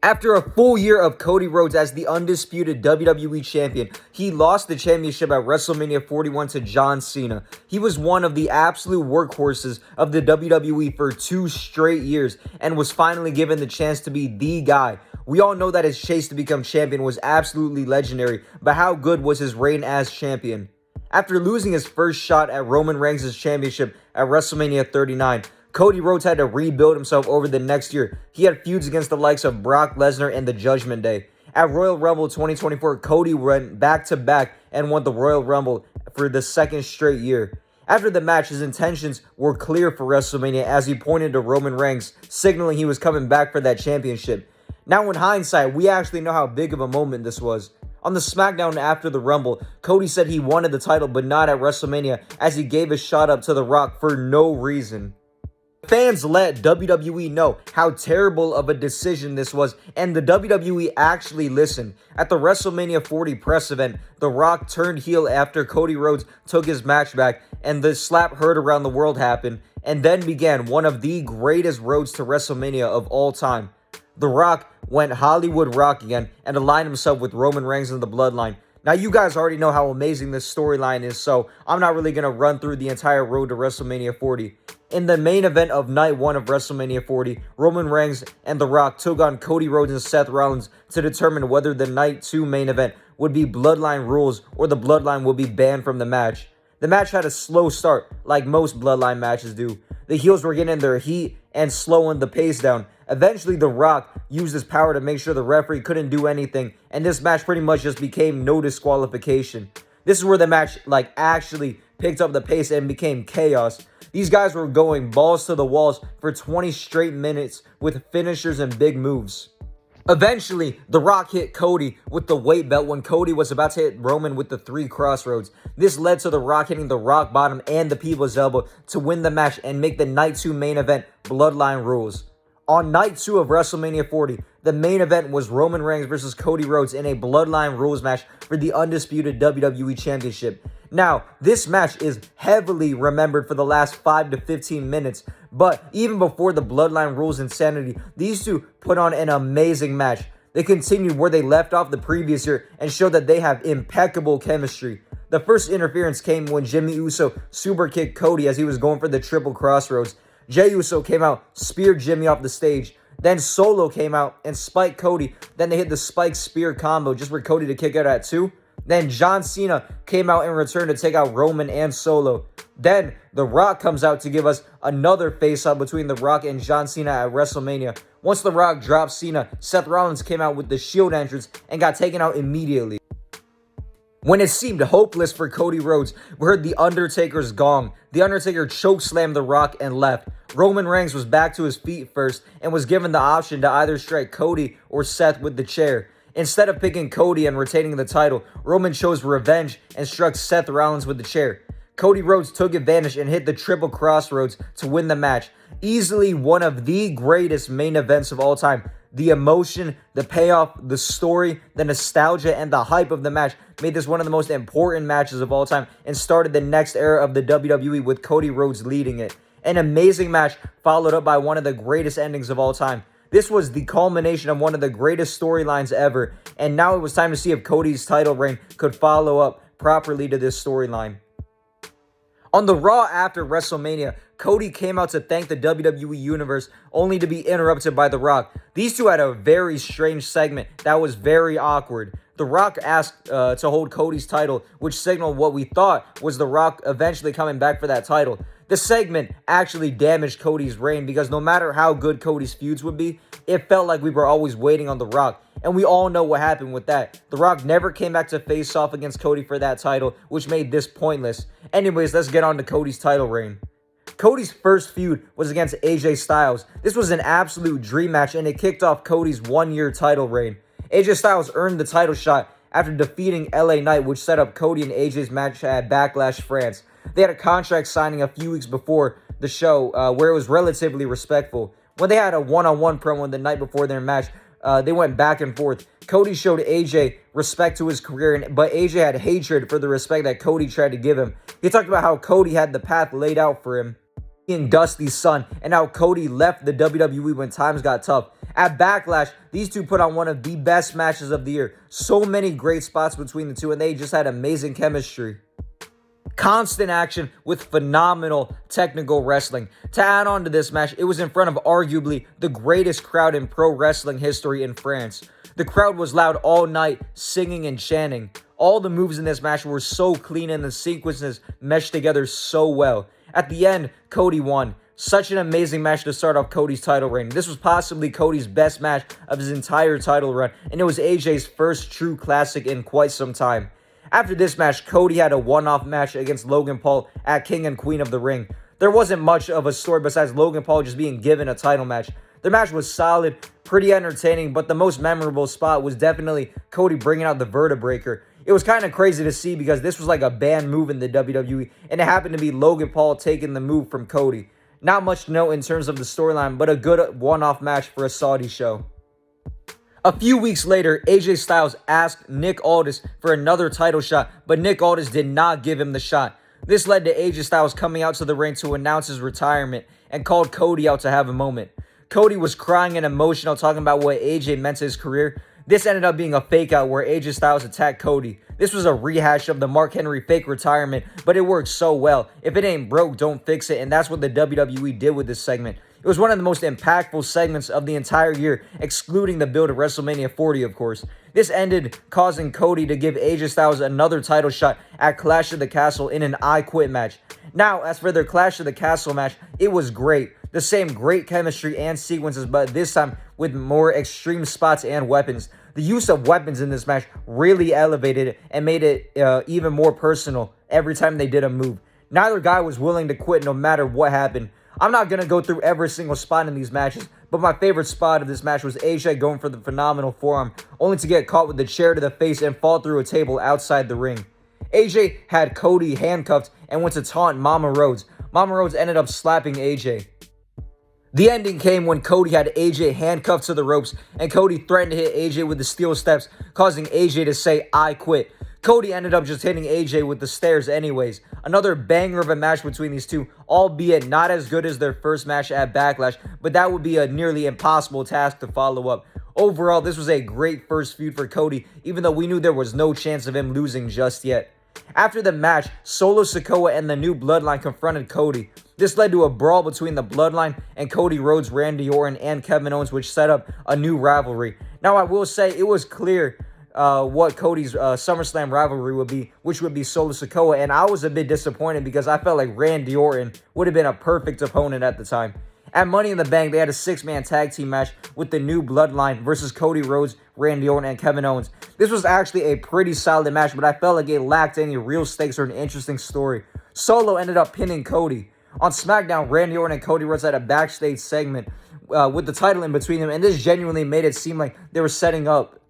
After a full year of Cody Rhodes as the undisputed WWE Champion, he lost the championship at WrestleMania 41 to John Cena. He was one of the absolute workhorses of the WWE for 2 straight years and was finally given the chance to be the guy. We all know that his chase to become champion was absolutely legendary, but how good was his reign as champion? After losing his first shot at Roman Reigns' championship at WrestleMania 39, Cody Rhodes had to rebuild himself over the next year. He had feuds against the likes of Brock Lesnar and the Judgment Day. At Royal Rumble 2024, Cody went back-to-back and won the Royal Rumble for the second straight year. After the match, his intentions were clear for WrestleMania as he pointed to Roman Reigns, signaling he was coming back for that championship. Now in hindsight, we actually know how big of a moment this was. On the SmackDown after the Rumble, Cody said he wanted the title but not at WrestleMania as he gave a shot up to The Rock for no reason. Fans let WWE know how terrible of a decision this was, and the WWE actually listened. At the WrestleMania 40 press event, The Rock turned heel after Cody Rhodes took his match back, and the slap heard around the world happened, and then began one of the greatest roads to WrestleMania of all time. The Rock went Hollywood Rock again and aligned himself with Roman Reigns in the Bloodline. Now, you guys already know how amazing this storyline is, so I'm not really going to run through the entire road to WrestleMania 40. In the main event of Night 1 of WrestleMania 40, Roman Reigns and The Rock took on Cody Rhodes and Seth Rollins to determine whether the Night 2 main event would be Bloodline rules or the Bloodline would be banned from the match. The match had a slow start, like most Bloodline matches do. The heels were getting their heat and slowing the pace down. Eventually, The Rock used his power to make sure the referee couldn't do anything, and this match pretty much just became no disqualification. This is where the match actually picked up the pace and became chaos. These guys were going balls to the walls for 20 straight minutes with finishers and big moves. Eventually, The Rock hit Cody with the weight belt when Cody was about to hit Roman with the 3 crossroads. This led to The Rock hitting the rock bottom and the people's elbow to win the match and make the Night 2 main event Bloodline rules. On Night 2 of WrestleMania 40, the main event was Roman Reigns versus Cody Rhodes in a Bloodline rules match for the Undisputed WWE Championship. Now, this match is heavily remembered for the last 5 to 15 minutes, but even before the Bloodline rules insanity, these two put on an amazing match. They continued where they left off the previous year and showed that they have impeccable chemistry. The first interference came when Jimmy Uso super kicked Cody as he was going for the triple crossroads. Jey Uso came out, speared Jimmy off the stage. Then Solo came out and spiked Cody. Then they hit the spike spear combo just for Cody to kick out at 2. Then John Cena came out in return to take out Roman and Solo. Then The Rock comes out to give us another face-off between The Rock and John Cena at WrestleMania. Once The Rock dropped Cena, Seth Rollins came out with the Shield entrance and got taken out immediately. When it seemed hopeless for Cody Rhodes, we heard The Undertaker's gong. The Undertaker chokeslammed The Rock and left. Roman Reigns was back to his feet first and was given the option to either strike Cody or Seth with the chair. Instead of picking Cody and retaining the title, Roman chose revenge and struck Seth Rollins with the chair. Cody Rhodes took advantage and hit the triple crossroads to win the match. Easily one of the greatest main events of all time. The emotion, the payoff, the story, the nostalgia, and the hype of the match made this one of the most important matches of all time and started the next era of the WWE with Cody Rhodes leading it. An amazing match followed up by one of the greatest endings of all time. This was the culmination of one of the greatest storylines ever, and now it was time to see if Cody's title reign could follow up properly to this storyline. On the Raw after WrestleMania, Cody came out to thank the WWE Universe, only to be interrupted by The Rock. These two had a very strange segment that was very awkward. The Rock asked to hold Cody's title, which signaled what we thought was The Rock eventually coming back for that title. The segment actually damaged Cody's reign because no matter how good Cody's feuds would be, it felt like we were always waiting on The Rock. And we all know what happened with that. The Rock never came back to face off against Cody for that title, which made this pointless. Anyways, let's get on to Cody's title reign. Cody's first feud was against AJ Styles. This was an absolute dream match and it kicked off Cody's 1-year title reign. AJ Styles earned the title shot after defeating LA Knight, which set up Cody and AJ's match at Backlash France. They had a contract signing a few weeks before the show where it was relatively respectful. When they had a one-on-one promo the night before their match, they went back and forth. Cody showed AJ respect to his career, but AJ had hatred for the respect that Cody tried to give him. He talked about how Cody had the path laid out for him, being Dusty's son, and how Cody left the WWE when times got tough. At Backlash, these two put on one of the best matches of the year. So many great spots between the two, and they just had amazing chemistry. Constant action with phenomenal technical wrestling. To add on to this match, it was in front of arguably the greatest crowd in pro wrestling history in France. The crowd was loud all night, singing and chanting. All the moves in this match were so clean and the sequences meshed together so well. At the end, Cody won. Such an amazing match to start off Cody's title reign. This was possibly Cody's best match of his entire title run, and it was AJ's first true classic in quite some time. After this match, Cody had a one-off match against Logan Paul at King and Queen of the Ring. There wasn't much of a story besides Logan Paul just being given a title match. The match was solid, pretty entertaining, but the most memorable spot was definitely Cody bringing out the Vertebreaker. It was kind of crazy to see because this was like a banned move in the WWE, and it happened to be Logan Paul taking the move from Cody. Not much to note in terms of the storyline, but a good one-off match for a Saudi show. A few weeks later, AJ Styles asked Nick Aldis for another title shot, but Nick Aldis did not give him the shot. This led to AJ Styles coming out to the ring to announce his retirement and called Cody out to have a moment. Cody was crying and emotional, talking about what AJ meant to his career. This ended up being a fake out where AJ Styles attacked Cody. This was a rehash of the Mark Henry fake retirement, but it worked so well. If it ain't broke, don't fix it, and that's what the WWE did with this segment. It was one of the most impactful segments of the entire year, excluding the build of WrestleMania 40, of course. This ended causing Cody to give AJ Styles another title shot at Clash of the Castle in an I Quit match. Now, as for their Clash of the Castle match, it was great. The same great chemistry and sequences, but this time with more extreme spots and weapons. The use of weapons in this match really elevated it and made it even more personal every time they did a move. Neither guy was willing to quit no matter what happened. I'm not going to go through every single spot in these matches, but my favorite spot of this match was AJ going for the phenomenal forearm, only to get caught with the chair to the face and fall through a table outside the ring. AJ had Cody handcuffed and went to taunt Mama Rhodes. Mama Rhodes ended up slapping AJ. The ending came when Cody had AJ handcuffed to the ropes, and Cody threatened to hit AJ with the steel steps, causing AJ to say, "I quit." Cody ended up just hitting AJ with the stairs anyways. Another banger of a match between these two, albeit not as good as their first match at Backlash, but that would be a nearly impossible task to follow up. Overall, this was a great first feud for Cody, even though we knew there was no chance of him losing just yet. After the match, Solo Sikoa and the New Bloodline confronted Cody. This led to a brawl between the Bloodline and Cody Rhodes, Randy Orton, and Kevin Owens, which set up a new rivalry. Now, I will say it was clear what Cody's SummerSlam rivalry would be, which would be Solo Sikoa, and I was a bit disappointed because I felt like Randy Orton would have been a perfect opponent at the time. At Money in the Bank, they had a six-man tag team match with the New Bloodline versus Cody Rhodes, Randy Orton, and Kevin Owens. This was actually a pretty solid match, but I felt like it lacked any real stakes or an interesting story. Solo ended up pinning Cody. On SmackDown, Randy Orton and Cody Rhodes had a backstage segment with the title in between them, and this genuinely made it seem like they were setting up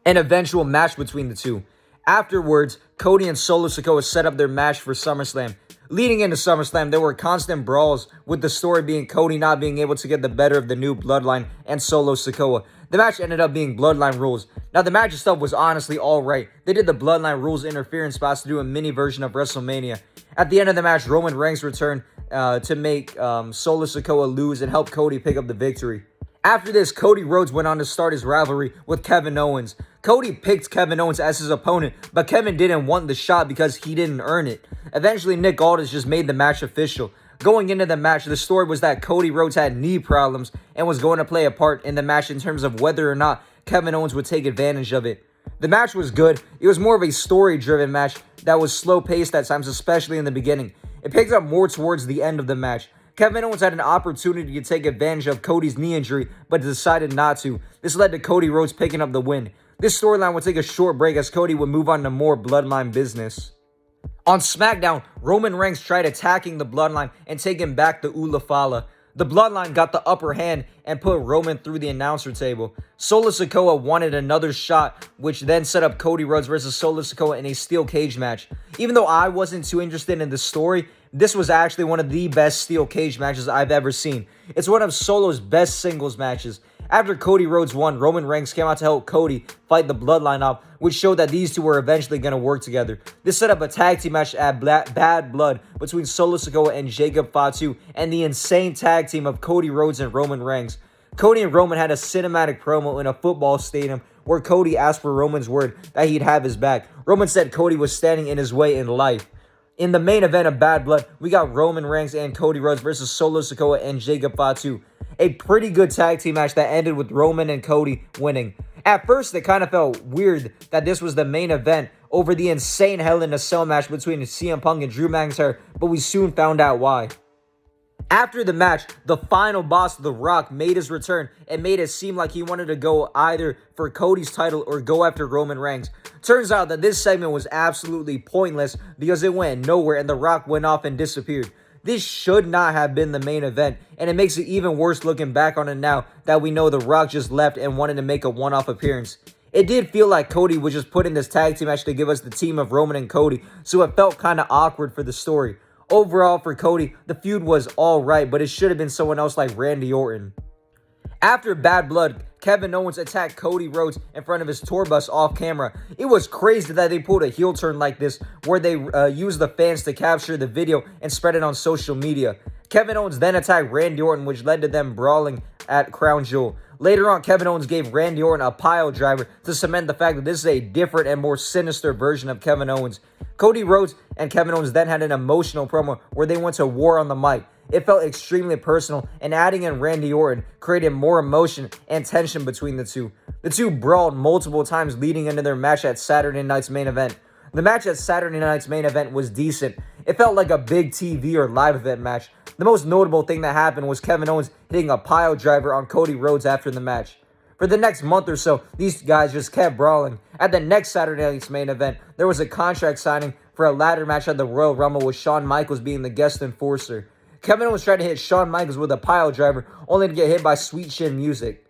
an eventual match between the two. Afterwards, Cody and Solo Sikoa set up their match for SummerSlam. Leading into SummerSlam, there were constant brawls, with the story being Cody not being able to get the better of the New Bloodline and Solo Sikoa. The match ended up being Bloodline Rules. Now, the match itself was honestly alright. They did the Bloodline Rules interference spots to do a mini version of WrestleMania. At the end of the match, Roman Reigns returned to make Solo Sikoa lose and help Cody pick up the victory. After this, Cody Rhodes went on to start his rivalry with Kevin Owens. Cody picked Kevin Owens as his opponent, but Kevin didn't want the shot because he didn't earn it. Eventually, Nick Aldis just made the match official. Going into the match, the story was that Cody Rhodes had knee problems and was going to play a part in the match in terms of whether or not Kevin Owens would take advantage of it. The match was good. It was more of a story-driven match that was slow-paced at times, especially in the beginning. It picked up more towards the end of the match. Kevin Owens had an opportunity to take advantage of Cody's knee injury, but decided not to. This led to Cody Rhodes picking up the win. This storyline would take a short break as Cody would move on to more Bloodline business. On SmackDown, Roman Reigns tried attacking the Bloodline and taking back the Ula Fala. The Bloodline got the upper hand and put Roman through the announcer table. Solo Sikoa wanted another shot, which then set up Cody Rhodes versus Solo Sikoa in a steel cage match. Even though I wasn't too interested in the story, this was actually one of the best steel cage matches I've ever seen. It's one of Solo's best singles matches. After Cody Rhodes won, Roman Reigns came out to help Cody fight the Bloodline off, which showed that these two were eventually going to work together. This set up a tag team match at Bad Blood between Solo Sikoa and Jacob Fatu, and the insane tag team of Cody Rhodes and Roman Reigns. Cody and Roman had a cinematic promo in a football stadium where Cody asked for Roman's word that he'd have his back. Roman said Cody was standing in his way in life. In the main event of Bad Blood, we got Roman Reigns and Cody Rhodes versus Solo Sikoa and Jacob Fatu. A pretty good tag team match that ended with Roman and Cody winning. At first, it kind of felt weird that this was the main event over the insane Hell in a Cell match between CM Punk and Drew McIntyre, but we soon found out why. After the match, the final boss, The Rock, made his return and made it seem like he wanted to go either for Cody's title or go after Roman Reigns. Turns out that this segment was absolutely pointless because it went nowhere and The Rock went off and disappeared. This should not have been the main event, and it makes it even worse looking back on it now that we know The Rock just left and wanted to make a one-off appearance. It did feel like Cody was just put in this tag team match to give us the team of Roman and Cody, so it felt kind of awkward for the story. Overall, for Cody, the feud was alright, but it should have been someone else like Randy Orton. After Bad Blood, Kevin Owens attacked Cody Rhodes in front of his tour bus off camera. It was crazy that they pulled a heel turn like this, where they used the fans to capture the video and spread it on social media. Kevin Owens then attacked Randy Orton, which led to them brawling at Crown Jewel. Later on, Kevin Owens gave Randy Orton a pile driver to cement the fact that this is a different and more sinister version of Kevin Owens. Cody Rhodes and Kevin Owens then had an emotional promo where they went to war on the mic. It felt extremely personal, and adding in Randy Orton created more emotion and tension between the two. The two brawled multiple times leading into their match at Saturday night's main event. The match at Saturday night's main event was decent. It felt like a big TV or live event match. The most notable thing that happened was Kevin Owens hitting a pile driver on Cody Rhodes after the match. For the next month or so, these guys just kept brawling. At the next Saturday night's main event, there was a contract signing for a ladder match at the Royal Rumble with Shawn Michaels being the guest enforcer. Kevin Owens tried to hit Shawn Michaels with a pile driver, only to get hit by Sweet Chin Music.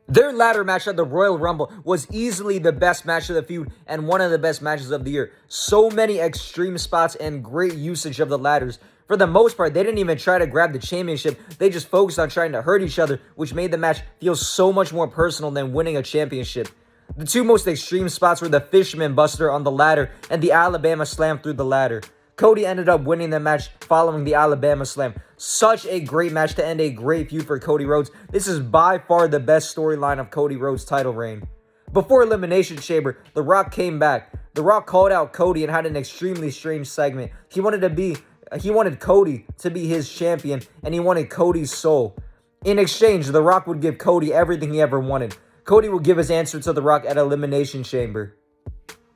Their ladder match at the Royal Rumble was easily the best match of the feud and one of the best matches of the year. So many extreme spots and great usage of the ladders. For the most part, they didn't even try to grab the championship. They just focused on trying to hurt each other, which made the match feel so much more personal than winning a championship. The two most extreme spots were the Fisherman Buster on the ladder and the Alabama Slam through the ladder. Cody ended up winning the match following the Alabama Slam. Such a great match to end a great feud for Cody Rhodes. This is by far the best storyline of Cody Rhodes' title reign. Before Elimination Chamber, The Rock came back. The Rock called out Cody and had an extremely strange segment. He wanted Cody to be his champion, and he wanted Cody's soul. In exchange, The Rock would give Cody everything he ever wanted. Cody would give his answer to The Rock at Elimination Chamber.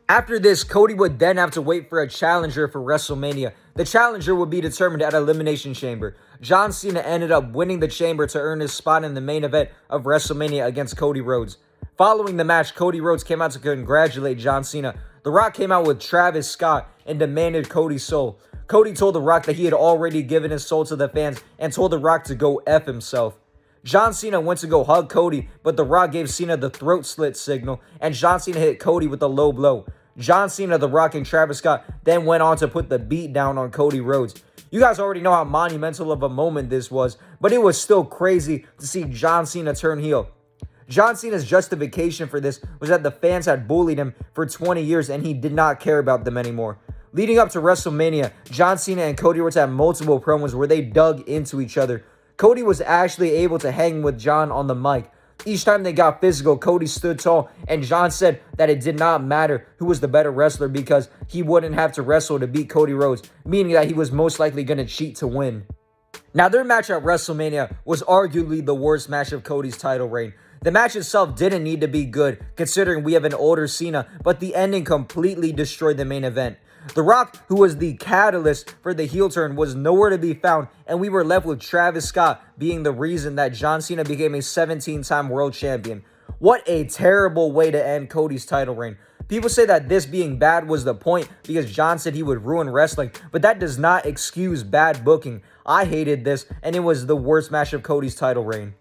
After this, Cody would then have to wait for a challenger for WrestleMania. The challenger would be determined at Elimination Chamber. John Cena ended up winning the chamber to earn his spot in the main event of WrestleMania against Cody Rhodes. Following the match, Cody Rhodes came out to congratulate John Cena. The Rock came out with Travis Scott and demanded Cody's soul. Cody told The Rock that he had already given his soul to the fans and told The Rock to go F himself. John Cena went to go hug Cody, but The Rock gave Cena the throat slit signal, and John Cena hit Cody with a low blow. John Cena, The Rock, and Travis Scott then went on to put the beat down on Cody Rhodes. You guys already know how monumental of a moment this was, but it was still crazy to see John Cena turn heel. John Cena's justification for this was that the fans had bullied him for 20 years and he did not care about them anymore. Leading up to WrestleMania, John Cena and Cody Rhodes had multiple promos where they dug into each other. Cody was actually able to hang with John on the mic. Each time they got physical, Cody stood tall, and John said that it did not matter who was the better wrestler because he wouldn't have to wrestle to beat Cody Rhodes, meaning that he was most likely going to cheat to win. Now, their match at WrestleMania was arguably the worst match of Cody's title reign. The match itself didn't need to be good, considering we have an older Cena, but the ending completely destroyed the main event. The Rock, who was the catalyst for the heel turn, was nowhere to be found, and we were left with Travis Scott being the reason that John Cena became a 17-time world champion. What a terrible way to end Cody's title reign. People say that this being bad was the point because John said he would ruin wrestling, but that does not excuse bad booking. I hated this, and it was the worst match of Cody's title reign.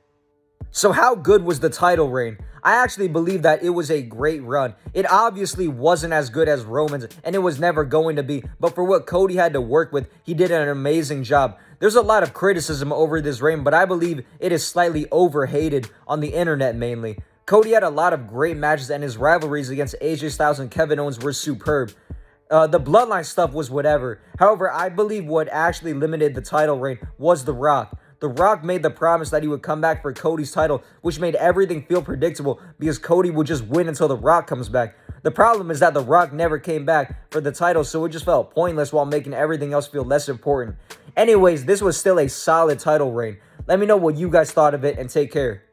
So how good was the title reign? I actually believe that it was a great run. It obviously wasn't as good as Roman's, and it was never going to be, but for what Cody had to work with, he did an amazing job. There's a lot of criticism over this reign, but I believe it is slightly overhated on the internet mainly. Cody had a lot of great matches, and his rivalries against AJ Styles and Kevin Owens were superb. The bloodline stuff was whatever. However, I believe what actually limited the title reign was The Rock. The Rock made the promise that he would come back for Cody's title, which made everything feel predictable because Cody would just win until The Rock comes back. The problem is that The Rock never came back for the title, so it just felt pointless while making everything else feel less important. Anyways, this was still a solid title reign. Let me know what you guys thought of it, and take care.